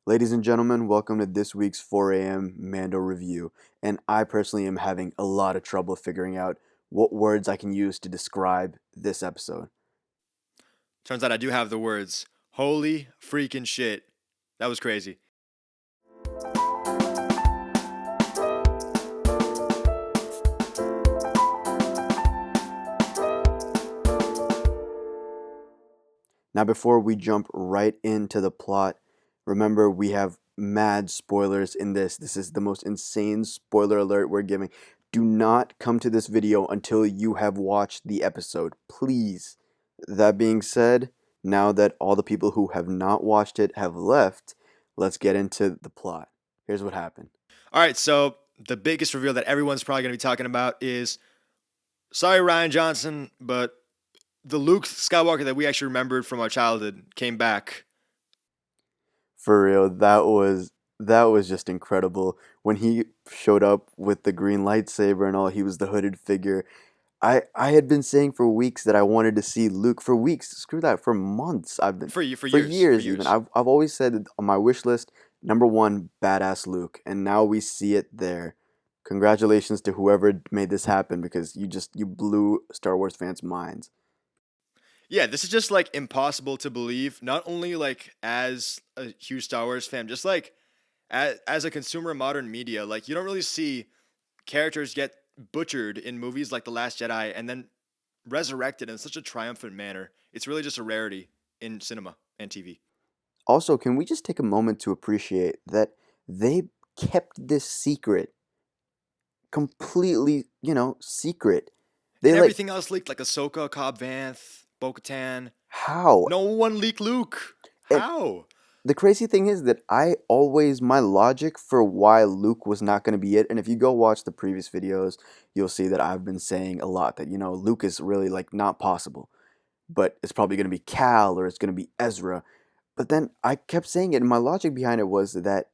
Ladies and gentlemen, welcome to this week's 4 a.m. Mando review. And I personally am having a lot of trouble figuring out what words I can use to describe this episode. Turns out I do have the words. Holy freaking shit. That was crazy. Now, before we jump right into the plot, remember we have mad spoilers in this. This is the most insane spoiler alert we're giving. Do not come to this video until you have watched the episode, please. That being said, now that all the people who have not watched it have left, let's get into the plot. Here's what happened. All right, so the biggest reveal that everyone's probably going to be talking about is sorry, Ryan Johnson, but the Luke Skywalker that we actually remembered from our childhood came back. For real, that was just incredible. When he showed up with the green lightsaber and all, he was the hooded figure. I had been saying for weeks that I wanted to see Luke for weeks. Screw that, for months. I've been For you, for for years, for years even. years. I've always said on my wish list, number one, badass Luke, and now we see it there. Congratulations to whoever made this happen because you blew Star Wars fans' minds. Yeah, this is just like impossible to believe. Not only like as a huge Star Wars fan, just like as a consumer of modern media, like you don't really see characters get butchered in movies like The Last Jedi and then resurrected in such a triumphant manner. It's really just a rarity in cinema and TV. Also, can we just take a moment to appreciate that they kept this secret completely, secret. They And like everything else leaked, like Ahsoka, Cobb Vanth, Bo-Katan. how? No one leaked Luke. And How? the crazy thing is that my logic for why Luke was not going to be it, and if you go watch the previous videos, you'll see that I've been saying a lot that, Luke is really like not possible, but it's probably going to be Cal or it's going to be Ezra. But then I kept saying it, and my logic behind it was that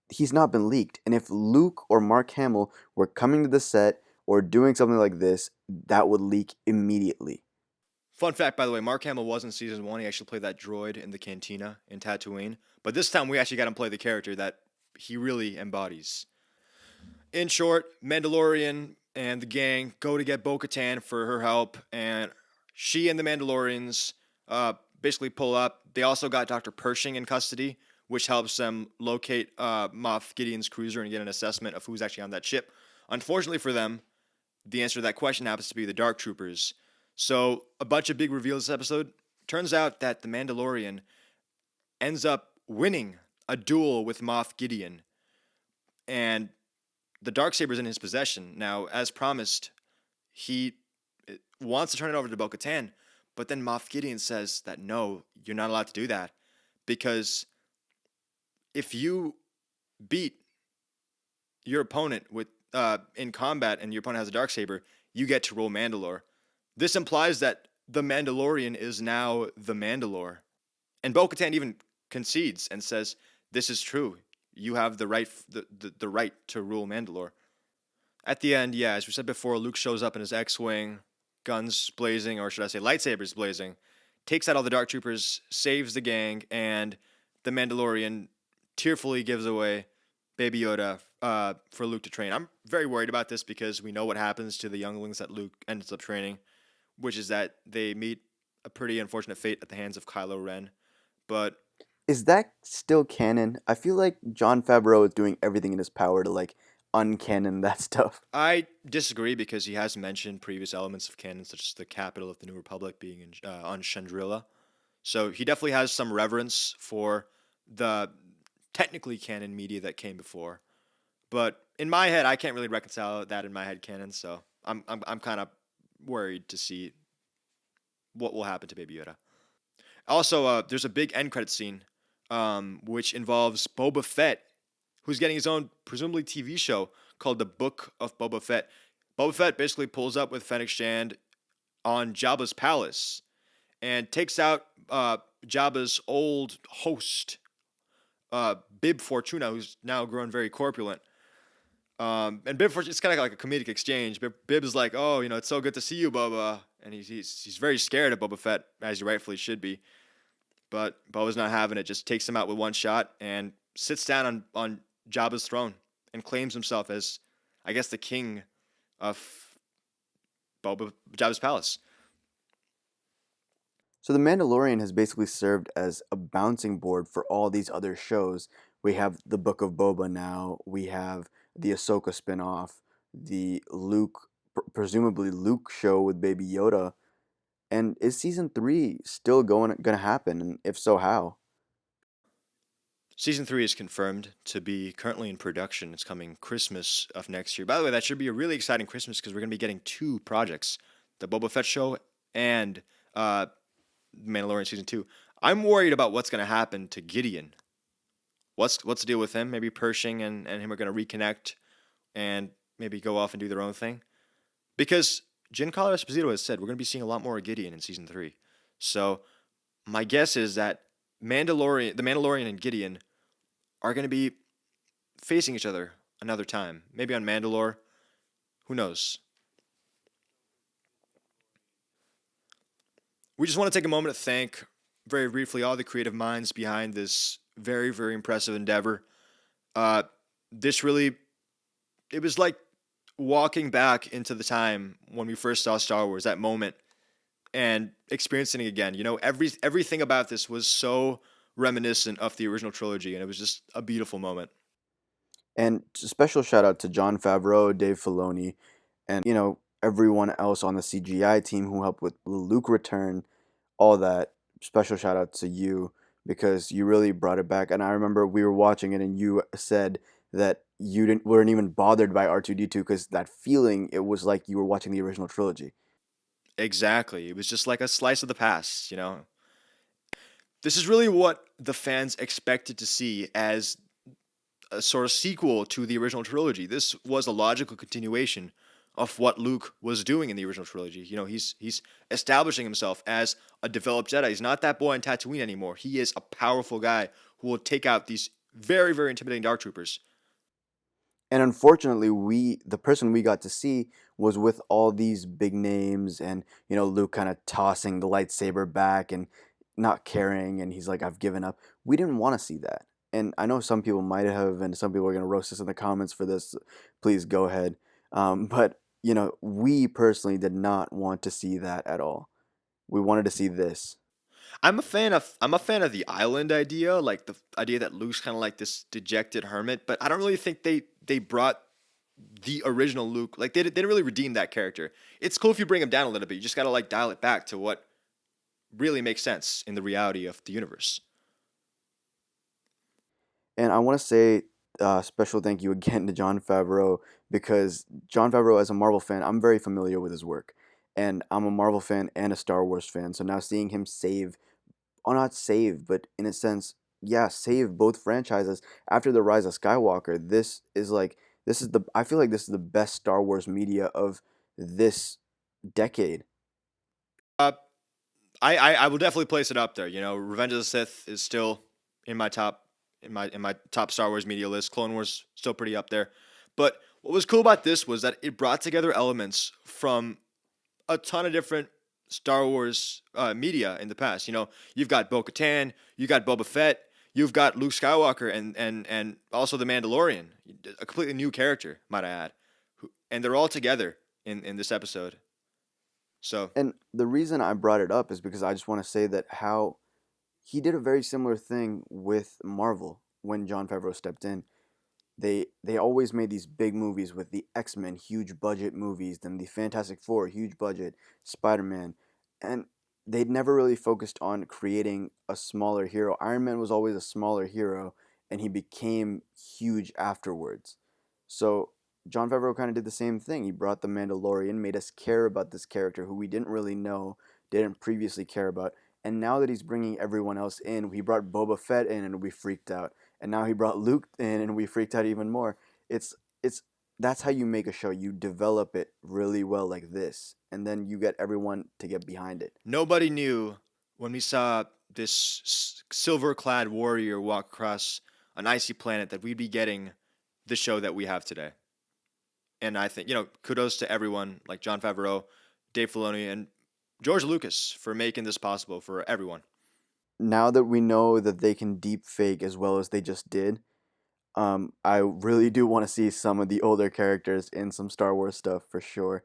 he's not been leaked. And if Luke or Mark Hamill were coming to the set or doing something like this, that would leak immediately. Fun fact, by the way, Mark Hamill was in season 1. He actually played that droid in the cantina in Tatooine. But this time we actually got him play the character that he really embodies. In short, Mandalorian and the gang go to get Bo-Katan for her help, and she and the Mandalorians basically pull up. They also got Dr. Pershing in custody, which helps them locate Moff Gideon's cruiser and get an assessment of who's actually on that ship. Unfortunately for them, the answer to that question happens to be the Dark Troopers. So, a bunch of big reveals this episode. Turns out that the Mandalorian ends up winning a duel with Moff Gideon, and the Darksaber's in his possession. Now, as promised, he wants to turn it over to Bo-Katan, but then Moff Gideon says that no, you're not allowed to do that, because if you beat your opponent with in combat and your opponent has a Darksaber, you get to rule Mandalore. This implies that the Mandalorian is now the Mandalore. And Bo-Katan even concedes and says, this is true. You have the right the right to rule Mandalore. At the end, yeah, as we said before, Luke shows up in his X-Wing, guns blazing, or should I say lightsabers blazing, takes out all the Dark Troopers, saves the gang, and the Mandalorian tearfully gives away Baby Yoda for Luke to train. I'm very worried about this because we know what happens to the younglings that Luke ends up training, which is that they meet a pretty unfortunate fate at the hands of Kylo Ren. But Is that still canon? I feel like John Favreau is doing everything in his power to like uncanon that stuff. I disagree because he has mentioned previous elements of canon, such as the capital of the New Republic being on Chandrila. So he definitely has some reverence for the technically canon media that came before. But in my head, I can't really reconcile that in my head canon. So I'm kind of worried to see what will happen to Baby Yoda. Also, there's a big end credit scene, which involves Boba Fett, who's getting his own presumably TV show called The Book of Boba Fett. Boba Fett basically pulls up with Fennec Shand on Jabba's palace and takes out Jabba's old host, Bib Fortuna, who's now grown very corpulent. And Bib, it's kind of like a comedic exchange. Bib is like, "Oh, it's so good to see you, Boba," and he's very scared of Boba Fett, as he rightfully should be. But Boba's not having it. Just takes him out with one shot, and sits down on Jabba's throne and claims himself as, I guess, the king of Jabba's palace. So The Mandalorian has basically served as a bouncing board for all these other shows. We have the Book of Boba now. We have the Ahsoka spinoff, the Luke, presumably Luke show with Baby Yoda. And is season three still gonna happen? And if so, how? Season 3 is confirmed to be currently in production. It's coming Christmas of next year. By the way, that should be a really exciting Christmas because we're going to be getting two projects, the Boba Fett show and uh, Mandalorian Season 2. I'm worried about what's going to happen to Gideon. What's the deal with him? Maybe Pershing and him are going to reconnect and maybe go off and do their own thing. Because Giancarlo Esposito has said we're going to be seeing a lot more of Gideon in Season 3. So my guess is that the Mandalorian and Gideon are going to be facing each other another time. Maybe on Mandalore. Who knows? We just want to take a moment to thank, very briefly, all the creative minds behind this very, very impressive endeavor. Uh, this really, it was like walking back into the time when we first saw Star Wars, that moment, and experiencing it again. You know, everything about this was so reminiscent of the original trilogy, and it was just a beautiful moment. And special shout out to John Favreau, Dave Filoni, and everyone else on the CGI team who helped with Luke return, all that. Special shout out to you because you really brought it back. And I remember we were watching it and you said that you didn't weren't even bothered by R2D2 because that feeling, it was like you were watching the original trilogy. Exactly. It was just like a slice of the past, This is really what the fans expected to see as a sort of sequel to the original trilogy. This was a logical continuation of what Luke was doing in the original trilogy. He's establishing himself as a developed Jedi. He's not that boy on Tatooine anymore. He is a powerful guy who will take out these very, very intimidating dark troopers. And unfortunately, the person we got to see was with all these big names, and Luke kind of tossing the lightsaber back and not caring, and he's like, "I've given up." We didn't want to see that, and I know some people might have, and some people are gonna roast us in the comments for this. Please go ahead. But we personally did not want to see that at all. We wanted to see this. I'm a fan of the island idea, like the idea that Luke's kind of like this dejected hermit, but I don't really think they brought the original Luke. Like they didn't really redeem that character. It's cool if you bring him down a little bit. You just got to like dial it back to what really makes sense in the reality of the universe. And I want to say special thank you again to John Favreau because John Favreau, as a Marvel fan, I'm very familiar with his work. And I'm a Marvel fan and a Star Wars fan. So now seeing him save, or not save, but in a sense, yeah, save both franchises after the rise of Skywalker, I feel like this is the best Star Wars media of this decade. Uh, I will definitely place it up there. Revenge of the Sith is still in my top Star Wars media list. Clone Wars still pretty up there. But what was cool about this was that it brought together elements from a ton of different Star Wars media in the past. You've got Bo-Katan, you got Boba Fett, you've got Luke Skywalker, and also the Mandalorian, a completely new character, might I add. And they're all together in this episode. So And the reason I brought it up is because I just want to say that how he did a very similar thing with Marvel when Jon Favreau stepped in. They always made these big movies with the X-Men, huge budget movies, then the Fantastic Four, huge budget, Spider-Man, and they'd never really focused on creating a smaller hero. Iron Man was always a smaller hero, and he became huge afterwards. So Jon Favreau kind of did the same thing. He brought the Mandalorian, made us care about this character who we didn't really know, didn't previously care about, and now that he's bringing everyone else in, he brought Boba Fett in, and we freaked out, and now he brought Luke in, and we freaked out even more. It's that's how you make a show. You develop it really well like this, and then you get everyone to get behind it. nobody knew when we saw this silver-clad warrior walk across an icy planet that we'd be getting the show that we have today. And I think, kudos to everyone like Jon Favreau, Dave Filoni, and George Lucas for making this possible for everyone. now that we know that they can deep fake as well as they just did, I really do want to see some of the older characters in some Star Wars stuff for sure.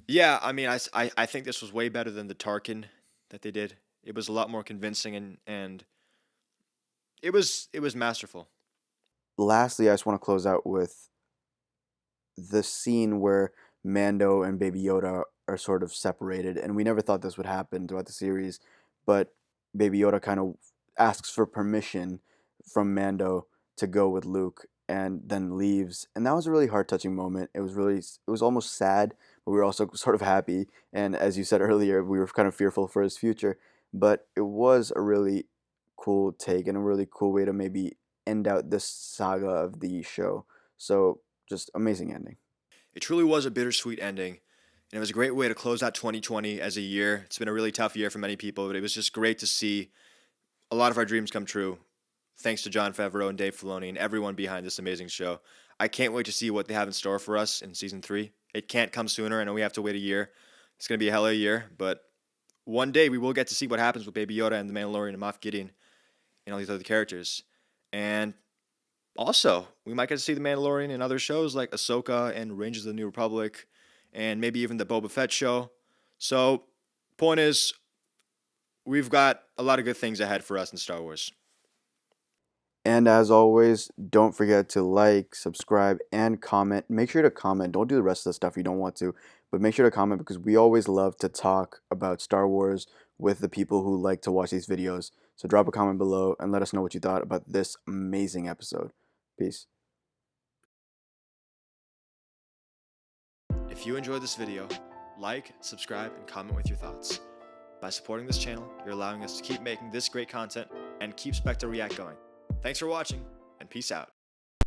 Yeah, I mean, I think this was way better than the Tarkin that they did. It was a lot more convincing and it was masterful. Lastly, I just want to close out with the scene where Mando and Baby Yoda are sort of separated, and we never thought this would happen throughout the series, but Baby Yoda kind of asks for permission from Mando to go with Luke and then leaves. And that was a really heart-touching moment. It was almost sad, but we were also sort of happy. And as you said earlier, we were kind of fearful for his future, but it was a really cool take and a really cool way to maybe end out this saga of the show. So just amazing ending. It truly was a bittersweet ending, and it was a great way to close out 2020 as a year. It's been a really tough year for many people, but it was just great to see a lot of our dreams come true. Thanks to Jon Favreau and Dave Filoni and everyone behind this amazing show. I can't wait to see what they have in store for us in season 3. It can't come sooner. I know we have to wait a year. It's going to be a hell of a year, but one day we will get to see what happens with Baby Yoda and the Mandalorian and Moff Gideon and all these other characters. And also, we might get to see the Mandalorian in other shows like Ahsoka and Rangers of the New Republic, and maybe even the Boba Fett show. So, point is, we've got a lot of good things ahead for us in Star Wars. And as always, don't forget to like, subscribe, and comment. Make sure to comment. Don't do the rest of the stuff you don't want to, but make sure to comment because we always love to talk about Star Wars with the people who like to watch these videos. So drop a comment below and let us know what you thought about this amazing episode. Peace. If you enjoyed this video, like, subscribe, and comment with your thoughts. By supporting this channel, you're allowing us to keep making this great content and keep Spectre React going. Thanks for watching, and peace out.